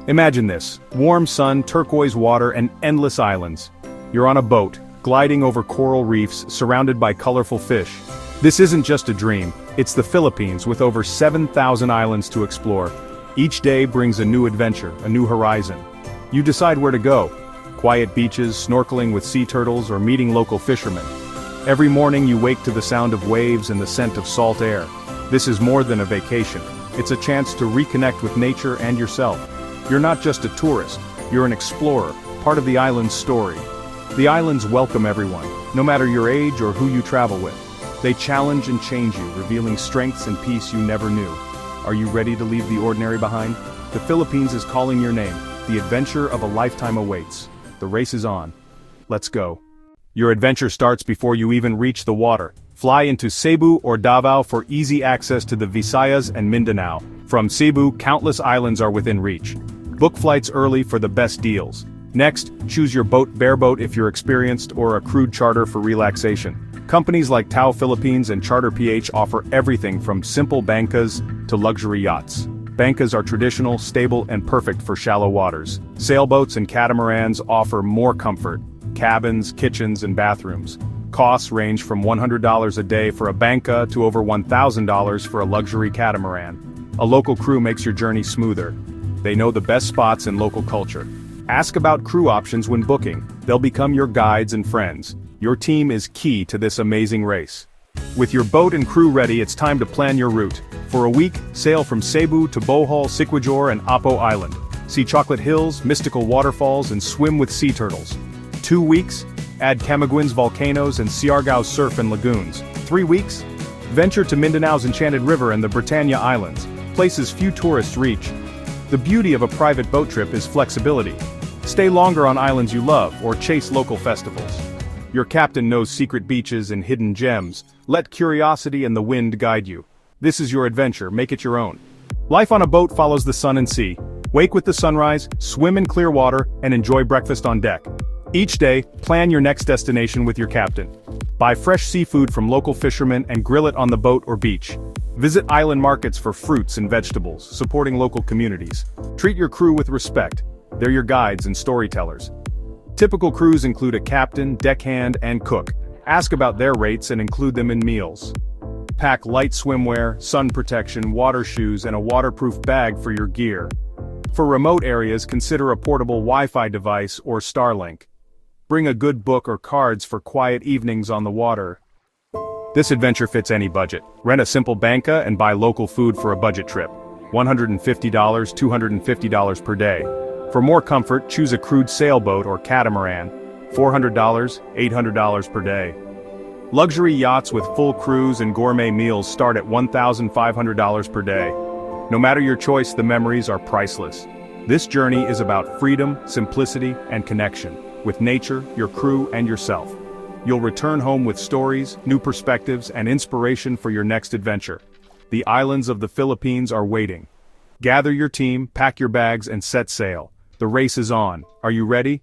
Imagine this: warm sun, turquoise water, and endless islands. You're on a boat, gliding over coral reefs, surrounded by colorful fish. This isn't just a dream, it's the Philippines with over 7,000 islands to explore. Each day brings a new adventure, a new horizon. You decide where to go. Quiet beaches, snorkeling with sea turtles, or meeting local fishermen. Every morning you wake to the sound of waves and the scent of salt air. This is more than a vacation. It's a chance to reconnect with nature and yourself. You're not just a tourist, you're an explorer, part of the island's story. The islands welcome everyone, no matter your age or who you travel with. They challenge and change you, revealing strengths and peace you never knew. Are you ready to leave the ordinary behind? The Philippines is calling your name. The adventure of a lifetime awaits. The race is on. Let's go. Your adventure starts before you even reach the water. Fly into Cebu or Davao for easy access to the Visayas and Mindanao. From Cebu, countless islands are within reach. Book flights early for the best deals. Next, choose your boat, bareboat if you're experienced, or a crude charter for relaxation. Companies like Tao Philippines and CharterPH offer everything from simple bankas to luxury yachts. Bankas are traditional, stable, and perfect for shallow waters. Sailboats and catamarans offer more comfort. Cabins, kitchens, and bathrooms. Costs range from $100 a day for a banka to over $1,000 for a luxury catamaran. A local crew makes your journey smoother. They know the best spots in local culture. Ask about crew options when booking. They'll become your guides and friends. Your team is key to this amazing race. With your boat and crew ready, it's time to plan your route. For a week, sail from Cebu to Bohol, Siquijor, and Apo Island. See chocolate hills, mystical waterfalls, and swim with sea turtles. 2 weeks, add Camiguin's volcanoes and Siargao's surf and lagoons. 3 weeks, venture to Mindanao's Enchanted River and the Britannia Islands, places few tourists reach. The beauty of a private boat trip is flexibility. Stay longer on islands you love or chase local festivals. Your captain knows secret beaches and hidden gems. Let curiosity and the wind guide you. This is your adventure, make it your own. Life on a boat follows the sun and sea. Wake with the sunrise, swim in clear water, and enjoy breakfast on deck. Each day, plan your next destination with your captain. Buy fresh seafood from local fishermen and grill it on the boat or beach. Visit island markets for fruits and vegetables, supporting local communities. Treat your crew with respect. They're your guides and storytellers. Typical crews include a captain, deckhand, and cook. Ask about their rates and include them in meals. Pack light swimwear, sun protection, water shoes, and a waterproof bag for your gear. For remote areas, consider a portable Wi-Fi device or Starlink. Bring a good book or cards for quiet evenings on the water. This adventure fits any budget. Rent a simple banka and buy local food for a budget trip. $150, $250 per day. For more comfort, choose a crude sailboat or catamaran. $400, $800 per day. Luxury yachts with full crews and gourmet meals start at $1,500 per day. No matter your choice, the memories are priceless. This journey is about freedom, simplicity, and connection. With nature, your crew, and yourself. You'll return home with stories, new perspectives, and inspiration for your next adventure. The islands of the Philippines are waiting. Gather your team, pack your bags, and set sail. The race is on. Are you ready?